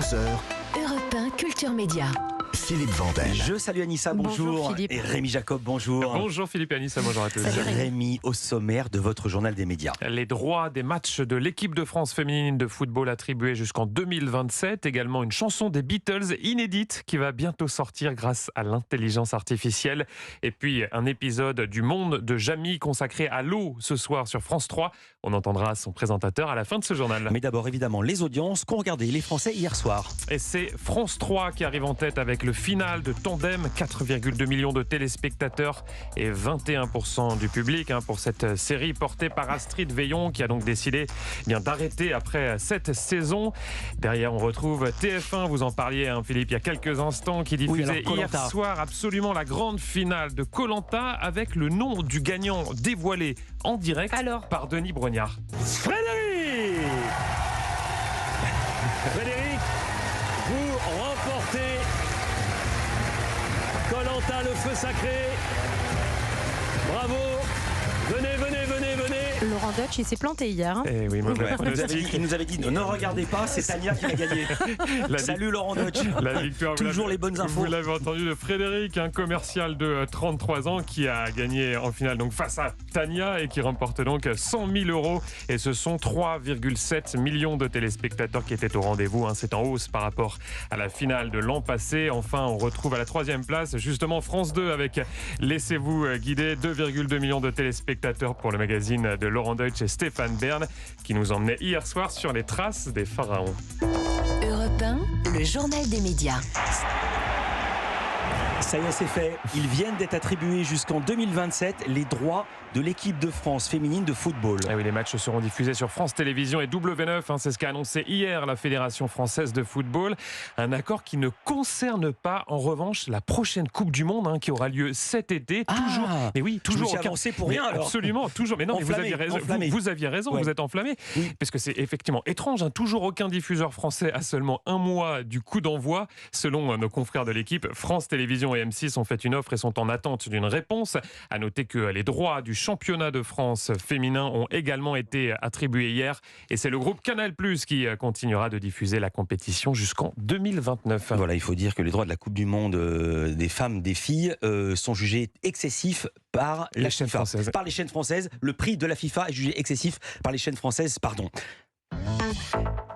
11h, Europe 1 Culture Média. Philippe Vandel. Je salue Anissa, bonjour. Philippe. Et Rémi Jacob, bonjour. Bonjour Philippe et Anissa, bonjour à tous. Rémi, au sommaire de votre journal des médias. Les droits des matchs de l'équipe de France féminine de football attribués jusqu'en 2027. Également une chanson des Beatles inédite qui va bientôt sortir grâce à l'intelligence artificielle. Et puis un épisode du Monde de Jamy consacré à l'eau ce soir sur France 3. On entendra son présentateur à la fin de ce journal. Mais d'abord, évidemment, les audiences qu'ont regardé les Français hier soir. Et c'est France 3 qui arrive en tête avec le final de Tandem, 4,2 millions de téléspectateurs et 21% du public pour cette série portée par Astrid Veillon qui a donc décidé d'arrêter après cette saison. Derrière, on retrouve TF1, vous en parliez Philippe il y a quelques instants, qui diffusait hier soir absolument la grande finale de Koh-Lanta avec le nom du gagnant dévoilé en direct par Denis Brognard. Frédéric, vous remportez Koh-Lanta, le feu sacré. Bravo. Venez. Laurent Deutsch, il s'est planté hier. Eh oui, Il nous avait dit ne regardez pas, c'est Tania qui a gagné. Salut Laurent Deutsch. La victoire, toujours les bonnes infos. Vous l'avez entendu de Frédéric, un commercial de 33 ans qui a gagné en finale donc face à Tania et qui remporte donc 100 000 euros. Et ce sont 3,7 millions de téléspectateurs qui étaient au rendez-vous. C'est en hausse par rapport à la finale de l'an passé. Enfin, on retrouve à la 3e place justement France 2 avec Laissez-vous guider, 2,2 millions de téléspectateurs pour le magazine de Laurent Deutsch et Stéphane Bern qui nous emmenait hier soir sur les traces des pharaons. Europe 1, le journal des médias. Ça y est, c'est fait. Ils viennent d'être attribués jusqu'en 2027 les droits de l'équipe de France féminine de football. Ah oui, les matchs seront diffusés sur France Télévisions et W9. C'est ce qu'a annoncé hier la Fédération française de football. Un accord qui ne concerne pas, en revanche, la prochaine Coupe du Monde qui aura lieu cet été. Toujours. Mais oui, toujours. Avancé pour rien alors. Absolument, toujours. Mais non, enflammé, mais vous aviez raison. Vous aviez raison. Ouais. Vous êtes enflammé. Oui. Parce que c'est effectivement étrange. Toujours aucun diffuseur français à seulement un mois du coup d'envoi. Selon nos confrères de l'équipe, France Télévisions et M6 ont fait une offre et sont en attente d'une réponse. À noter que les droits du championnat de France féminin ont également été attribués hier. Et c'est le groupe Canal+ qui continuera de diffuser la compétition jusqu'en 2029. Voilà, il faut dire que les droits de la Coupe du Monde des femmes, des filles sont jugés excessifs par les chaînes françaises. Par les chaînes françaises. Le prix de la FIFA est jugé excessif par les chaînes françaises.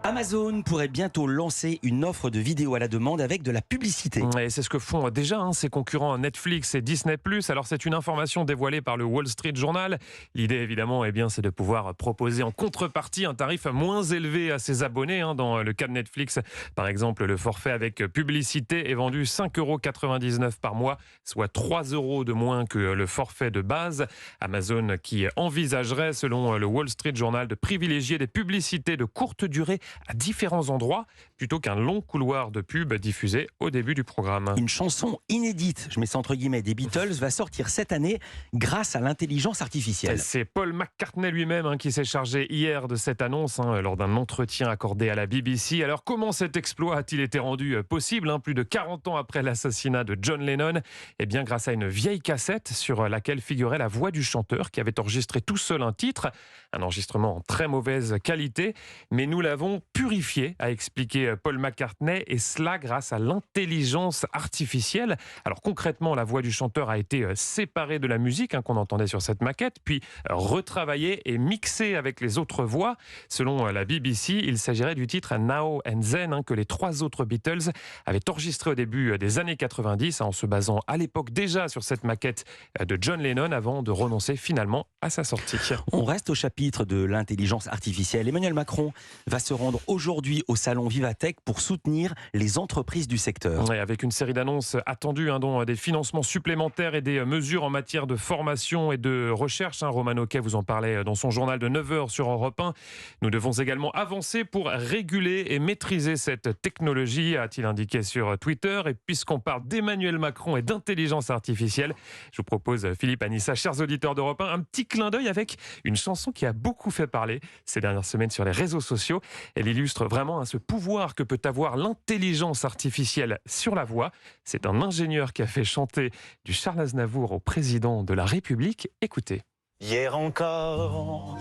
Amazon pourrait bientôt lancer une offre de vidéo à la demande avec de la publicité. Et c'est ce que font déjà ses concurrents Netflix et Disney+. Alors c'est une information dévoilée par le Wall Street Journal. L'idée évidemment c'est de pouvoir proposer en contrepartie un tarif moins élevé à ses abonnés. Dans le cas de Netflix, par exemple, le forfait avec publicité est vendu 5,99 € par mois, soit 3 € de moins que le forfait de base. Amazon qui envisagerait, selon le Wall Street Journal, de privilégier des publicités de courte durée à différents endroits plutôt qu'un long couloir de pub diffusé au début du programme. Une chanson inédite, je mets ça entre guillemets, des Beatles va sortir cette année grâce à l'intelligence artificielle. C'est Paul McCartney lui-même qui s'est chargé hier de cette annonce lors d'un entretien accordé à la BBC. Alors comment cet exploit a-t-il été rendu possible plus de 40 ans après l'assassinat de John Lennon? Eh bien grâce à une vieille cassette sur laquelle figurait la voix du chanteur qui avait enregistré tout seul un titre, un enregistrement en très mauvaise qualité, mais nous l'avons purifié, a expliqué Paul McCartney, et cela grâce à l'intelligence artificielle. Alors concrètement, la voix du chanteur a été séparée de la musique qu'on entendait sur cette maquette, puis retravaillée et mixée avec les autres voix. Selon la BBC, il s'agirait du titre Now and Then que les 3 autres Beatles avaient enregistré au début des années 90 en se basant à l'époque déjà sur cette maquette de John Lennon avant de renoncer finalement à sa sortie. On reste au chapitre de l'intelligence artificielle. Emmanuel Macron va se rendre aujourd'hui au salon Vivatech pour soutenir les entreprises du secteur. Ouais, avec une série d'annonces attendues, dont des financements supplémentaires et des mesures en matière de formation et de recherche. Roman Oquet vous en parlait dans son journal de 9h sur Europe 1. Nous devons également avancer pour réguler et maîtriser cette technologie, a-t-il indiqué sur Twitter. Et puisqu'on parle d'Emmanuel Macron et d'intelligence artificielle, je vous propose, Philippe, Anissa, chers auditeurs d'Europe 1, un petit clin d'œil avec une chanson qui a beaucoup fait parler ces dernières semaines sur les réseaux sociaux. Elle illustre vraiment ce pouvoir que peut avoir l'intelligence artificielle sur la voix. C'est un ingénieur qui a fait chanter du Charles Aznavour au président de la République. Écoutez. Hier encore,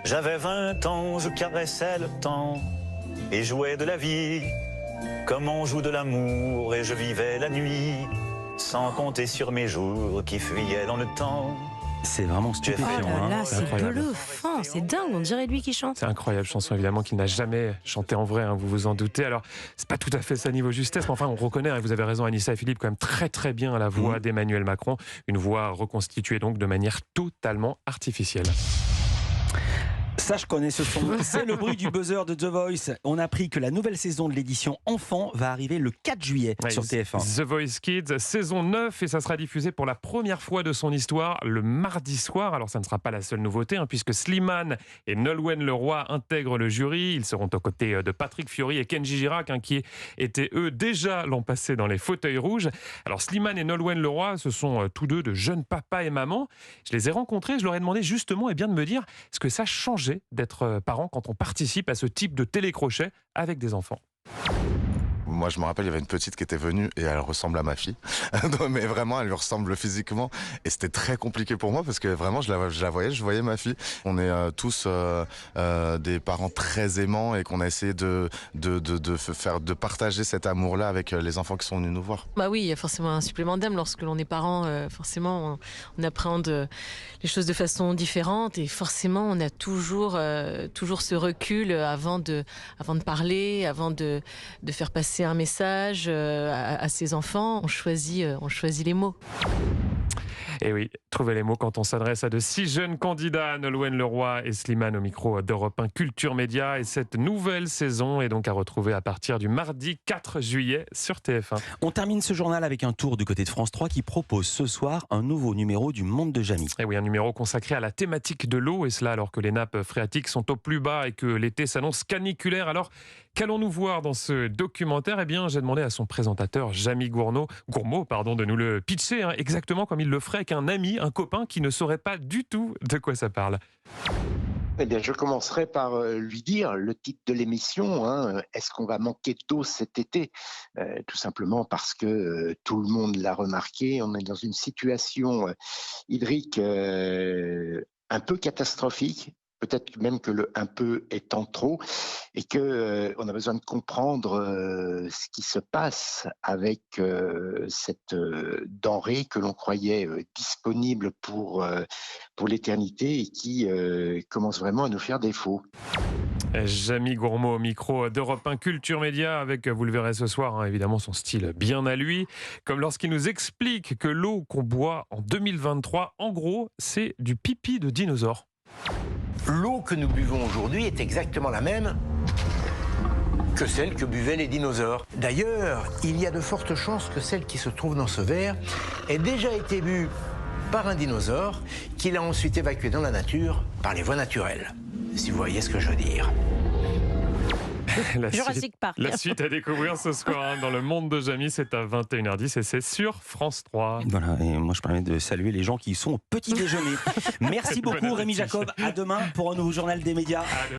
j'avais 20 ans, je caressais le temps et jouais de la vie comme on joue de l'amour et je vivais la nuit, sans compter sur mes jours qui fuyaient dans le temps. C'est vraiment stupéfiant. Oh là là, c'est c'est incroyable. bluffant, c'est dingue, on dirait lui qui chante. C'est incroyable chanson évidemment qu'il n'a jamais chanté en vrai, vous vous en doutez. Alors c'est pas tout à fait ça niveau justesse, mais enfin on reconnaît, vous avez raison Anissa et Philippe, quand même très bien la voix d'Emmanuel Macron, une voix reconstituée donc de manière totalement artificielle. Ça, je connais ce son. C'est le bruit du buzzer de The Voice. On a appris que la nouvelle saison de l'édition Enfant va arriver le 4 juillet sur TF1. The Voice Kids, saison 9, et ça sera diffusé pour la première fois de son histoire le mardi soir. Alors ça ne sera pas la seule nouveauté, puisque Slimane et Nolwenn Leroy intègrent le jury. Ils seront aux côtés de Patrick Fiori et Kenji Girac, qui étaient eux déjà l'an passé dans les fauteuils rouges. Alors Slimane et Nolwenn Leroy, ce sont tous deux de jeunes papas et mamans. Je les ai rencontrés, je leur ai demandé justement de me dire ce que ça changeait d'être parent quand on participe à ce type de télécrochet avec des enfants. Moi, je me rappelle, il y avait une petite qui était venue et elle ressemble à ma fille. Mais vraiment, elle lui ressemble physiquement. Et c'était très compliqué pour moi parce que vraiment, je la voyais, je voyais ma fille. On est tous des parents très aimants et qu'on a essayé de partager cet amour-là avec les enfants qui sont venus nous voir. Bah oui, il y a forcément un supplément d'âme lorsque l'on est parent. Forcément, on appréhende les choses de façon différente et forcément, on a toujours ce recul avant de parler, avant de faire passer un message à ses enfants. On choisit les mots. Et oui, trouver les mots quand on s'adresse à de si jeunes candidats, Nolwenn Leroy et Slimane au micro d'Europe 1 Culture Média. Et cette nouvelle saison est donc à retrouver à partir du mardi 4 juillet sur TF1. On termine ce journal avec un tour du côté de France 3 qui propose ce soir un nouveau numéro du Monde de Jamy. Et oui, un numéro consacré à la thématique de l'eau, et cela alors que les nappes phréatiques sont au plus bas et que l'été s'annonce caniculaire. Alors, qu'allons-nous voir dans ce documentaire ? Eh bien, j'ai demandé à son présentateur, Jamy Gourmaud, de nous le pitcher exactement comme il le ferait avec un ami, un copain qui ne saurait pas du tout de quoi ça parle. Eh bien, je commencerai par lui dire le titre de l'émission. Est-ce qu'on va manquer d'eau cet été ? Tout simplement parce que tout le monde l'a remarqué, on est dans une situation hydrique un peu catastrophique. Peut-être même que le un peu étant trop, et que on a besoin de comprendre ce qui se passe avec cette denrée que l'on croyait disponible pour l'éternité et qui commence vraiment à nous faire défaut. Jamy Gourmaud au micro d'Europe 1 Culture Média avec, vous le verrez ce soir, évidemment son style bien à lui, comme lorsqu'il nous explique que l'eau qu'on boit en 2023, en gros, c'est du pipi de dinosaure. L'eau que nous buvons aujourd'hui est exactement la même que celle que buvaient les dinosaures. D'ailleurs, il y a de fortes chances que celle qui se trouve dans ce verre ait déjà été bue par un dinosaure qui l'a ensuite évacuée dans la nature par les voies naturelles. Si vous voyez ce que je veux dire. Jurassic Park. La suite à découvrir ce soir dans le Monde de Jamy, c'est à 21h10 et c'est sur France 3. Voilà, et moi je permets de saluer les gens qui sont au petit déjeuner. Merci beaucoup Rémi Jacob, à demain pour un nouveau journal des médias.